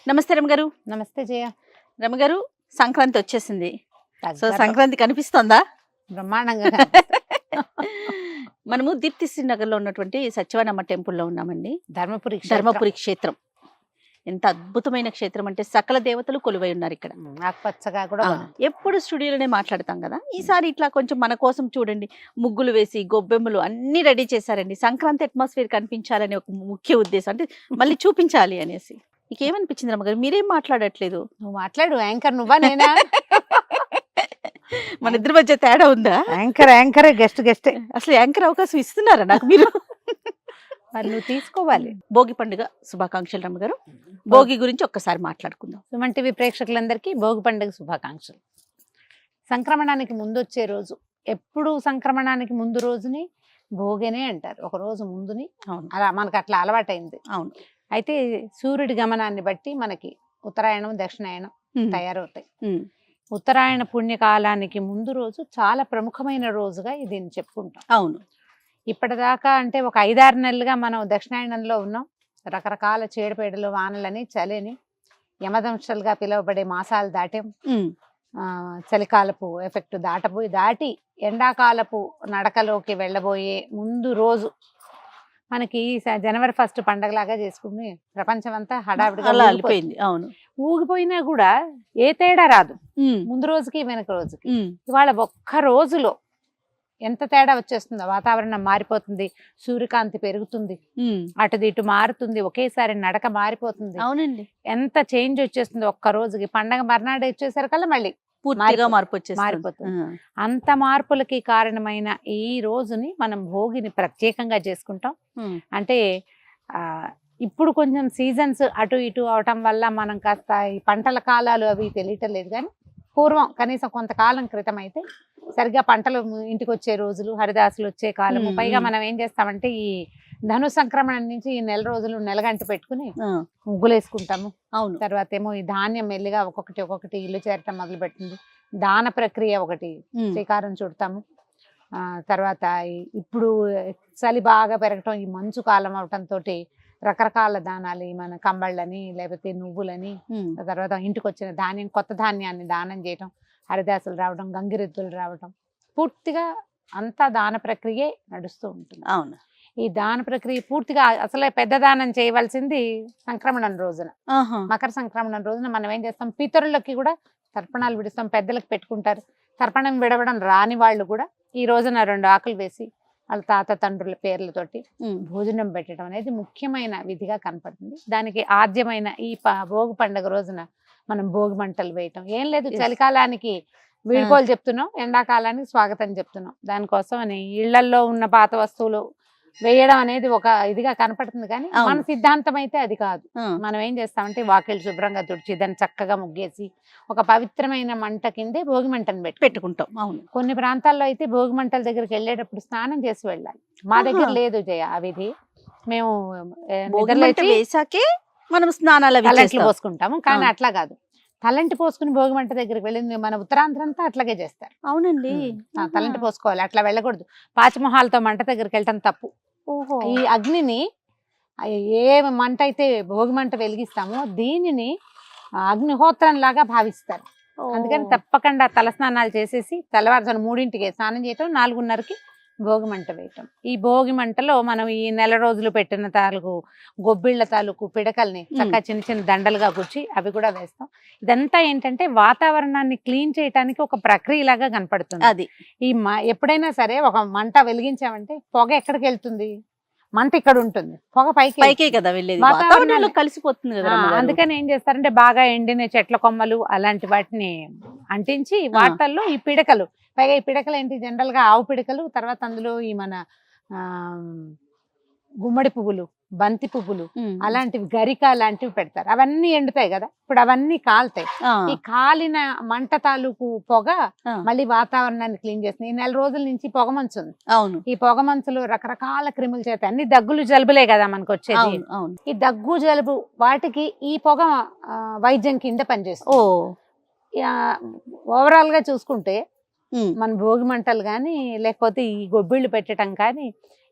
నమస్తే రమగారు. నమస్తే జయ. రమగారు, సంక్రాంతి వచ్చేసింది. సో దగ్గరలో సంక్రాంతి కనిపిస్తోందా? బ్రహ్మాండంగా కనిపిస్తుంది. మనము దీప్తిశ్రీ నగర్లో ఉన్నటువంటి సత్యవనమ్మ టెంపుల్లో ఉన్నామండి. ధర్మపురి ధర్మపురి క్షేత్రం ఎంత అద్భుతమైన క్షేత్రం అంటే సకల దేవతలు కొలువై ఉన్నారు ఇక్కడ. ఆకుపచ్చగా కూడా ఉంది. ఎప్పుడు స్టూడియోలోనే మాట్లాడతాం కదా, ఈసారి ఇట్లా కొంచెం మన కోసం చూడండి, ముగ్గులు వేసి గొబ్బెమ్మలు అన్ని రెడీ చేశారండి. సంక్రాంతి అట్మాస్ఫియర్ కనిపించాలని ఒక ముఖ్య ఉద్దేశం, అంటే మళ్ళీ చూపించాలి అనేసి. నీకేమనిపించింది రమ్మగారు? మీరేం మాట్లాడట్లేదు. నువ్వు మాట్లాడు. యాంకర్ నువ్వా నేనా? మన ఇద్దరి మధ్య తేడా ఉందా? యాంకర్ గెస్ట్ అసలు యాంకర్ అవకాశం ఇస్తున్నారా నాకు మీరు? మరి నువ్వు తీసుకోవాలి. భోగి పండుగ శుభాకాంక్షలు రమ్మగారు. భోగి గురించి ఒక్కసారి మాట్లాడుకుందాం. సుమన్ టీవీ ప్రేక్షకులందరికీ భోగి పండుగ శుభాకాంక్షలు. సంక్రమణానికి ముందు వచ్చే రోజు, ఎప్పుడు సంక్రమణానికి ముందు రోజుని భోగినే అంటారు, ఒక రోజు ముందుని. అవును, అలా మనకు అట్లా అలవాటైంది. అవును. అయితే సూర్యుడి గమనాన్ని బట్టి మనకి ఉత్తరాయణం దక్షిణాయనం తయారవుతాయి. ఉత్తరాయణ పుణ్యకాలానికి ముందు రోజు చాలా ప్రముఖమైన రోజుగా దీన్ని చెప్పుకుంటాం. అవును. ఇప్పటిదాకా అంటే ఒక 5-6 నెలలుగా మనం దక్షిణాయనంలో ఉన్నాం. రకరకాల చీడపేడలు, వానలని, చలిని, యమదంశలుగా పిలువబడే మాసాలు దాటాం. చలికాలపు ఎఫెక్ట్ దాటి ఎండాకాలపు నడకలోకి వెళ్ళబోయే ముందు రోజు మనకి జనవరి 1 పండగలాగా చేసుకుని ప్రపంచం అంతా హడావిడిగా అలిపోయింది. అవును, ఊగిపోయినా కూడా ఏ తేడా రాదు ముందు రోజుకి వెనక రోజుకి. ఇవాళ ఒక్క రోజులో ఎంత తేడా వచ్చేస్తుందో, వాతావరణం మారిపోతుంది, సూర్యకాంతి పెరుగుతుంది, అటుది ఇటు మారుతుంది, ఒకేసారి నడక మారిపోతుంది. అవునండి, ఎంత చేంజ్ వచ్చేస్తుంది ఒక్క రోజుకి. పండగ మర్నాడు వచ్చేసరికల్లా మళ్ళీ పూర్తిగా మారిపోతుంది. అంత మార్పులకి కారణమైన ఈ రోజుని మనం భోగిని ప్రత్యేకంగా చేసుకుంటాం. అంటే ఇప్పుడు కొంచెం సీజన్స్ అటు ఇటు అవటం వల్ల మనం కాస్త ఈ పంటల కాలాలు అవి తెలియటం లేదు, కానీ పూర్వం కనీసం కొంతకాలం క్రితం అయితే సరిగ్గా పంటలు ఇంటికి వచ్చే రోజులు, హరిదాసులు వచ్చే కాలము. పైగా మనం ఏం చేస్తామంటే ఈ ధను సంక్రమణ నుంచి ఈ 4 రోజులు నెలగంట పెట్టుకుని ముగ్గులు వేసుకుంటాము. అవును. తర్వాత ఏమో ఈ ధాన్యం మెల్లిగా ఒక్కొక్కటి ఇల్లు చేరటం మొదలు పెట్టింది. దాన ప్రక్రియ ఒకటి శ్రీకారం చుడతాము. తర్వాత ఇప్పుడు చలి బాగా పెరగటం, ఈ మంచు కాలం అవటంతో రకరకాల దానాలు, మన కంబళ్ళని లేకపోతే నువ్వులని, తర్వాత ఇంటికి వచ్చిన ధాన్యం, కొత్త ధాన్యాన్ని దానం చేయటం, హరిదాసులు రావడం, గంగిరెద్దులు రావటం, పూర్తిగా అంతా దాన ప్రక్రియే నడుస్తూ ఉంటుంది. అవును. ఈ దాన ప్రక్రియ పూర్తిగా అసలే పెద్ద దానం చేయవలసింది సంక్రమణం రోజున. మకర సంక్రమణం రోజున మనం ఏం చేస్తాం, పితరులకి కూడా తర్పణాలు విడుస్తాం, పెద్దలకు పెట్టుకుంటారు. తర్పణం విడవడం రాని వాళ్ళు కూడా ఈ రోజున 2 ఆకులు వేసి వాళ్ళ తాత తండ్రుల పేర్లతోటి భోజనం పెట్టడం అనేది ముఖ్యమైన విధిగా కనపడుతుంది. దానికి ఆద్యమైన ఈ భోగి పండుగ రోజున మనం భోగి మంటలు వేయటం ఏం లేదు. చలికాలానికి వీడ్కోలు చెప్తున్నాం, ఎండాకాలానికి స్వాగతం చెప్తున్నాం. దానికోసం అని ఇళ్లల్లో ఉన్న పాత వస్తువులు వేయడం అనేది ఒక ఇదిగా కనపడుతుంది, కానీ మన సిద్ధాంతం అయితే అది కాదు. మనం ఏం చేస్తామంటే వాకిళ్ళు శుభ్రంగా తుడిచి దాన్ని చక్కగా ముగ్గేసి ఒక పవిత్రమైన మంట కిందే భోగి మంటను పెట్టుకుంటాం. అవును. కొన్ని ప్రాంతాల్లో అయితే భోగి మంటల దగ్గరికి వెళ్ళేటప్పుడు స్నానం చేసి వెళ్ళాలి. మా దగ్గర లేదు జయ ఆ విధి. మేము వేసాకే మనం స్నానాలు పోసుకుంటాము, కానీ అట్లా కాదు. తలంటి పోసుకుని భోగి మంట దగ్గరికి వెళ్ళింది మన ఉత్తరాంధ్రంతా అట్లాగే చేస్తారు. అవునండి, తలంటి పోసుకోవాలి, అట్లా వెళ్ళకూడదు. పాచిమొహాలతో మంట దగ్గరికి వెళ్ళటం తప్పు. ఈ అగ్నిని ఏ మంట అయితే భోగి మంట వెలిగిస్తామో దీనిని అగ్నిహోత్రం లాగా భావిస్తారు. అందుకని తప్పకుండా తలస్నానాలు చేసేసి తెల్లవారుజామున 3ంటికి స్నానం చేయటం, 4:30కి భోగి మంట వేయటం. ఈ భోగి మంటలో మనం ఈ 4 రోజులు పెట్టిన గొబ్బిళ్ళ తాలూకు పిడకల్ని చక్కగా చిన్న చిన్న దండలుగా గుచ్చి అవి కూడా వేస్తాం. ఇదంతా ఏంటంటే వాతావరణాన్ని క్లీన్ చేయడానికి ఒక ప్రక్రియలాగా కనపడుతుంది. అది ఈ ఎప్పుడైనా సరే ఒక మంట వెలిగించామంటే పొగ ఎక్కడికి వెళ్తుంది, మంట ఇక్కడ ఉంటుంది, పొగ పైకే కదా వెళ్ళేది, వాతావరణంలో కలిసిపోతుంది కదా. అందుకని ఏం చేస్తారంటే బాగా ఎండిన చెట్ల కొమ్మలు అలాంటి వాటిని అంటించి వాటల్లో ఈ పిడకలు, పైగా ఈ పిడకలు ఏంటి జనరల్ గా ఆవు పిడకలు, తర్వాత అందులో ఈ మన గుమ్మడి పువ్వులు, బంతి పువ్వులు అలాంటివి, గరిక లాంటివి పెడతారు. అవన్నీ ఎండుతాయి కదా, ఇప్పుడు అవన్నీ కాలుతాయి. ఈ కాలిన మంట తాలూకు పొగ మళ్ళీ వాతావరణాన్ని క్లీన్ చేస్తుంది. ఈ 4 రోజుల నుంచి పొగ మంచు ఉంది. అవును. ఈ పొగ మంచులో రకరకాల క్రిములు చేస్తాయి. అన్ని దగ్గులు జలుబులే కదా మనకు వచ్చేది. ఈ దగ్గు జలుబు వాటికి ఈ పొగ వైద్యం కింద పనిచేస్తుంది. ఓవరాల్ గా చూసుకుంటే మన భోగి మంటలు కానీ లేకపోతే ఈ గొబ్బిళ్ళు పెట్టడం కానీ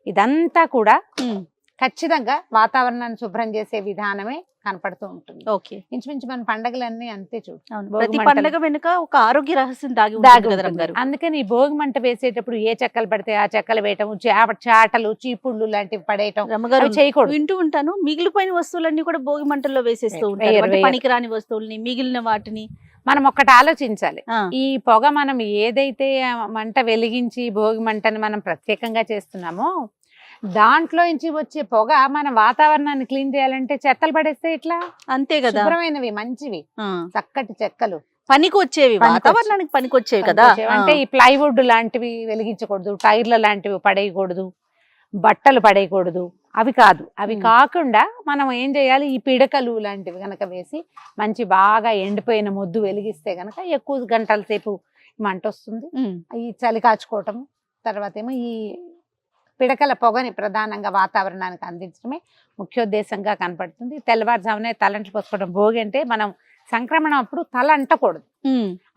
ఇదంతా కూడా ఖచ్చితంగా వాతావరణాన్ని శుభ్రం చేసే విధానమే కనపడుతూ ఉంటుంది. ఓకే. ఇంచుమించు మన పండగలన్నీ అంతే చూడు. భోగి ప్రతి మంటలు పండగ వెనుక ఒక ఆరోగ్య రహస్యం దాగి దాగి ఉంటుంది కదా ఉంటుంది. రమ్మగారు. అందుకని ఈ భోగి మంట వేసేటప్పుడు ఏ చెక్కలు పడితే ఆ చెక్కలు వేయటం, చాటలు చీపుళ్ళు లాంటివి పడేయటం రమ్మగారు అవి చేయకూడదు. వింటూ ఉంటాను, మిగిలిపోయిన వస్తువులన్నీ కూడా భోగి మంటల్లో వేసేస్తూ ఉంటారు. వేయరు, అంటే వేయరు. పనికిరాని వస్తువుల్ని, మిగిలిన వాటిని. మనం ఒక్కటి ఆలోచించాలి. ఆ, ఈ పొగ మనం ఏదైతే మంట వెలిగించి భోగి మంటని మనం ప్రత్యేకంగా చేస్తున్నామో దాంట్లో నుంచి వచ్చే పొగ మన వాతావరణాన్ని క్లీన్ చేయాలంటే చెత్తలు పడేస్తే ఇట్లా అంతే కదా. శుభ్రమైనవి మంచివి ఆ, చక్కటి చెక్కలు పనికి వచ్చేవి, వాతావరణానికి పనికి వచ్చేవి కదా. అంటే ఈ ప్లైవుడ్ లాంటివి వెలిగించకూడదు, టైర్ల లాంటివి పడేయకూడదు, బట్టలు పడేయకూడదు. అవి కాదు, అవి కాకుండా మనం ఏం చేయాలి, ఈ పిడకలు లాంటివి గనక వేసి మంచి బాగా ఎండిపోయిన మొద్దు వెలిగిస్తే గనక ఎక్కువ గంటల సేపు మంట వస్తుంది. ఈ చలి కాచుకోవటం, తర్వాత ఏమో ఈ పిడకల పొగని ప్రధానంగా వాతావరణానికి అందించడమే ముఖ్యోద్దేశంగా కనపడుతుంది. తెల్లవారుజామునే తలంట్లు పోసుకోవడం. భోగి అంటే మనం సంక్రమణం అప్పుడు తల అంటకూడదు,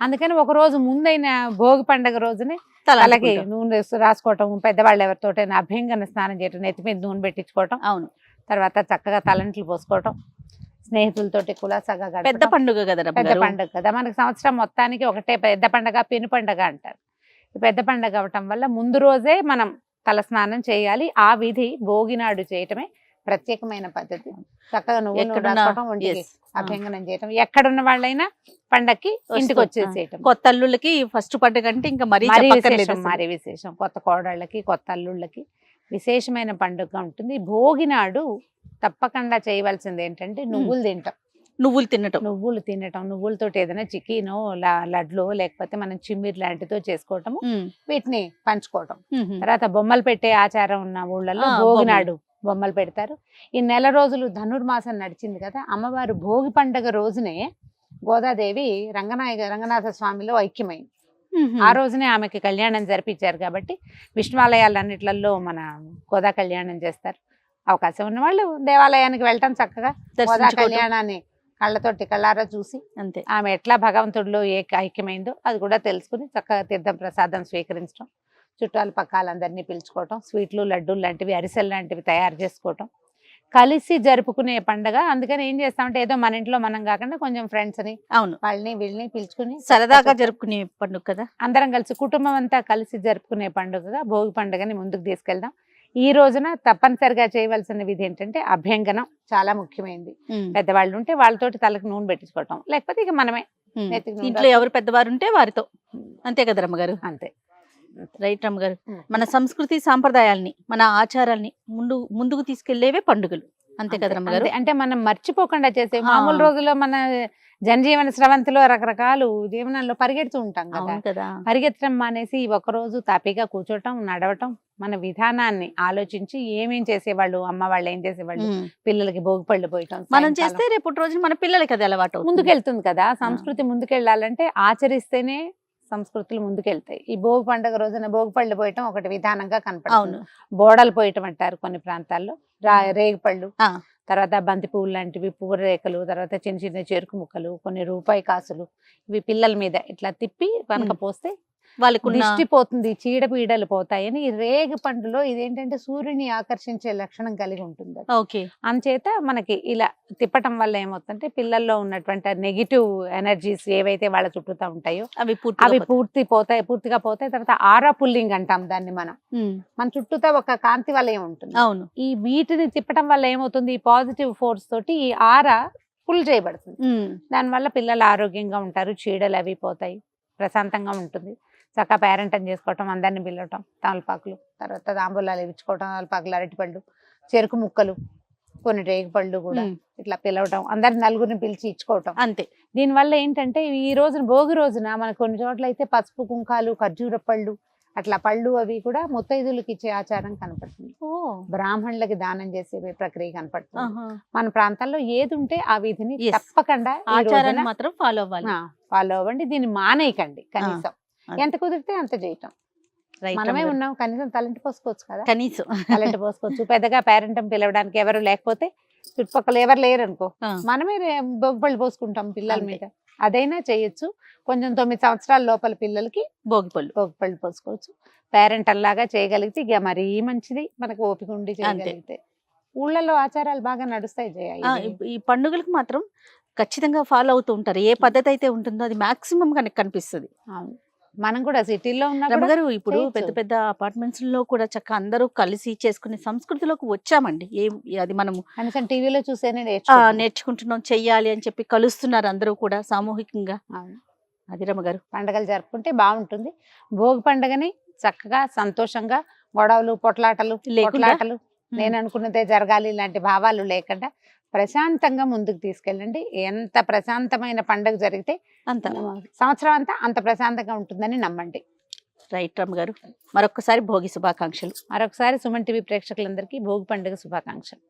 అందుకని ఒక రోజు ముందైన భోగి పండుగ రోజునే తలకి నూనె రాసుకోవటం, పెద్దవాళ్ళు ఎవరితోటైనా అభ్యంగన స్నానం చేయటం, నెత్తి మీద నూనె పెట్టించుకోవటం, అవును, తర్వాత చక్కగా తలంట్లు పోసుకోవటం, స్నేహితులతోటి కులాసాగా గడపడం. పెద్ద పండుగ కదా, పెద్ద పండుగ కదా మనకి, సంవత్సరం మొత్తానికి ఒకటే పెద్ద పండుగ, పెను పండుగ అంటారు. పెద్ద పండుగ అవటం వల్ల ముందు రోజే మనం తల స్నానం చేయాలి. ఆ విధి భోగి నాడు చేయటమే ప్రత్యేకమైన పద్ధతి. చక్కగా నువ్వు రాసుకోవటం, ఒంటికి అభ్యంగనం చేయటం, ఎక్కడున్న వాళ్ళైనా పండక్కి ఇంటికి వచ్చేసేయటం. కొత్త అల్లుళ్ళకి ఫస్ట్ పండుగ అంటే ఇంకా మరీ విశేషం. కొత్త కోడళ్ళకి, కొత్త అల్లుళ్ళకి విశేషమైన పండుగ ఉంటుంది. భోగి నాడు తప్పకుండా చేయవలసింది ఏంటంటే నువ్వులు తింటాం. నువ్వులు తినటం, నువ్వులతోటి ఏదైనా చికెనో లడ్లు లేకపోతే మనం చిమ్మిరి లాంటితో చేసుకోవటము, వీటిని పంచుకోవటం. తర్వాత బొమ్మలు పెట్టే ఆచారం ఉన్న ఊళ్ళల్లో భోగి నాడు బొమ్మలు పెడతారు. ఈ నెల రోజులు ధనుర్మాసం నడిచింది కదా, అమ్మవారు భోగి పండుగ రోజునే గోదాదేవి రంగనాథ స్వామిలో ఐక్యమైంది. ఆ రోజునే ఆమెకి కళ్యాణం జరిపించారు కాబట్టి విష్ణువాలయాలన్నిట్లలో మన గోదా కళ్యాణం చేస్తారు. అవకాశం ఉన్న వాళ్ళు దేవాలయానికి వెళ్ళటం, చక్కగా గోదా కళ్యాణాన్ని కళ్ళారా చూసి అంతే ఆమె ఎట్లా భగవంతుడిలో ఐక్యమైందో అది కూడా తెలుసుకుని చక్కగా తీర్థం ప్రసాదం స్వీకరించడం, చుట్టాలు పక్కాలందరినీ పిలుచుకోవటం, స్వీట్లు, లడ్డూలు లాంటివి, అరిసెలు లాంటివి తయారు చేసుకోవటం, కలిసి జరుపుకునే పండుగ. అందుకని ఏం చేస్తామంటే ఏదో మన ఇంట్లో మనం కాకుండా కొంచెం ఫ్రెండ్స్ అని, అవును, వాళ్ళని వీళ్ళని పిలుచుకుని సరదాగా జరుపుకునే పండుగ కదా. అందరం కలిసి కుటుంబం అంతా కలిసి జరుపుకునే పండుగగా భోగి పండుగని ముందుకు తీసుకెళ్దాం. ఈ రోజున తప్పనిసరిగా చేయవలసిన విధి ఏంటంటే అభ్యంగనం చాలా ముఖ్యమైనది. పెద్దవాళ్ళు ఉంటే వాళ్ళతోటి తలకు నూనె పెట్టించుకోవటం, లేకపోతే ఇక మనమే ఇంట్లో ఎవరు పెద్దవారు ఉంటే వారితో, అంతే కదా రమ్మగారు. అంతే, రైట్ రమ్మగారు. మన సంస్కృతి సాంప్రదాయాల్ని, మన ఆచారాల్ని ముందుకు తీసుకెళ్లేవే పండుగలు, అంతే కదా రమ్మగారు. అంటే మనం మర్చిపోకుండా చేసే, మామూలు రోజుల్లో మన జనజీవన స్రవంతిలో రకరకాలు జీవనంలో పరిగెడుతూ ఉంటాం కదా, పరిగెత్తడం మానేసి ఒక రోజు తాపీగా కూర్చోటం, నడవటం, మన విధానాన్ని ఆలోచించి ఏమేం చేసేవాళ్ళు, అమ్మ వాళ్ళు ఏం చేసేవాళ్ళు, పిల్లలకి భోగిపళ్ళు పోయటం మనం చేస్తే రేపు రోజు మన పిల్లలకి అది అలవాటు ముందుకెళ్తుంది కదా. సంస్కృతి ముందుకెళ్ళాలంటే ఆచరిస్తేనే సంస్కృతులు ముందుకెళ్తాయి. ఈ భోగి పండుగ రోజున భోగిపళ్ళు పోయటం ఒకటి విధానంగా కనపడుతుంది. బోడలు పోయటం అంటారు కొన్ని ప్రాంతాల్లో, రేగిపళ్ళు, తర్వాత బంతి పువ్వులు లాంటివి, పూరేకలు, తర్వాత చిన్న చిన్న చెరుకు ముక్కలు, కొన్ని రూపాయి కాసులు, ఇవి పిల్లల మీద ఇట్లా తిప్పి కనుక పోస్తే వాళ్ళకు దిష్టి పోతుంది, చీడపీడలు పోతాయని. రేగి పండులో ఇదేంటంటే సూర్యుని ఆకర్షించే లక్షణం కలిగి ఉంటుంది. అంచేత మనకి ఇలా తిప్పటం వల్ల ఏమవుతుందంటే పిల్లల్లో ఉన్నటువంటి నెగిటివ్ ఎనర్జీస్ ఏవైతే వాళ్ళ చుట్టూతా ఉంటాయో అవి పూర్తిగా పోతాయి. తర్వాత ఆరా పుల్లింగ్ అంటాం దాన్ని. మన చుట్టూతా ఒక కాంతి వలయం ఉంటుంది. అవును, ఈ వీటిని తిప్పటం వల్ల ఏమవుతుంది, ఈ పాజిటివ్ ఫోర్స్ తోటి ఈ ఆరా పుల్ చేయబడుతుంది. దానివల్ల పిల్లలు ఆరోగ్యంగా ఉంటారు, చీడలు అవి పోతాయి, ప్రశాంతంగా ఉంటుంది. చక్కగా పేరెంటం చేసుకోవటం, అందరిని పిలవటం, తమలపాకులు, తర్వాత తాంబూలాలు ఇచ్చుకోవటం, తమలపాకులు, అరటిపళ్ళు, చెరుకు ముక్కలు, కొన్ని రేగిపళ్ళు కూడా ఇట్లా పిలవటం, అందరి నలుగురిని పిలిచి ఇచ్చుకోవటం, అంతే. దీనివల్ల ఏంటంటే ఈ రోజున భోగి రోజున మనకు కొన్ని చోట్ల అయితే పసుపు కుంకాలు, ఖర్జూర పళ్ళు, అట్లా పళ్ళు అవి కూడా ముత్తైదులకి ఇచ్చే ఆచారం కనపడుతుంది. బ్రాహ్మణులకి దానం చేసే ప్రక్రియ కనపడుతుంది. మన ప్రాంతాల్లో ఏది ఉంటే ఆ విధిని తప్పకుండా ఆచారాన్ని మాత్రం ఫాలో అవ్వండి. దీన్ని మానేయకండి. కనీసం ఎంత కుదిరితే అంత చేయటం. మనమే ఉన్నాం, కనీసం తలంటి పోసుకోవచ్చు కదా, కనీసం తలంటి పోసుకోవచ్చు. పెద్దగా పేరెంటం పిలవడానికి ఎవరు లేకపోతే చుట్టుపక్కల ఎవరు లేరు అనుకో, మనమే భోగిపళ్ళు పోసుకుంటాం పిల్లల మీద, అదైనా చేయొచ్చు. కొంచెం 9 సంవత్సరాల లోపల పిల్లలకి భోగిపళ్ళు పోసుకోవచ్చు. పేరెంట్ అలాగా చేయగలిగితే ఇక మరీ మంచిది, మనకు ఓపిక ఉండి చేయగలిగితే. ఊళ్ళలో ఆచారాలు బాగా నడుస్తాయి జయ. ఈ పండుగలకు మాత్రం ఖచ్చితంగా ఫాలో అవుతూ ఉంటారు. ఏ పద్ధతి అయితే ఉంటుందో అది మాక్సిమం కనుక కనిపిస్తుంది. అవును. మనం కూడా సిటీలో ఉన్నా కూడా రమగారు ఇప్పుడు చేయొచ్చు. పెద్ద పెద్ద అపార్ట్మెంట్స్ లో కూడా చక్కగా అందరూ కలిసి చేసుకునే సంస్కృతిలోకి వచ్చామండి. అది మనము కనీసం టీవీలో చూసేనే నేర్చుకుంటున్నాం, చెయ్యాలి అని చెప్పి కలుస్తున్నారు అందరూ కూడా సామూహికంగా. అవును. అది రమగారు పండగలు జరుపుకుంటే బాగుంటుంది. భోగి పండుగని చక్కగా సంతోషంగా గొడవలు పొట్లాటలు నేను అనుకున్నదే జరగాలి ఇలాంటి భావాలు లేకుండా ప్రశాంతంగా ముందుకు తీసుకెళ్ళండి. ఎంత ప్రశాంతమైన పండుగ జరిగితే అంత సంవత్సరం అంతా అంత ప్రశాంతంగా ఉంటుందని నమ్మండి. రైట్ రమగారు, మరొకసారి భోగి శుభాకాంక్షలు. మరొకసారి సుమన్ టీవీ ప్రేక్షకులందరికీ భోగి పండుగ శుభాకాంక్షలు.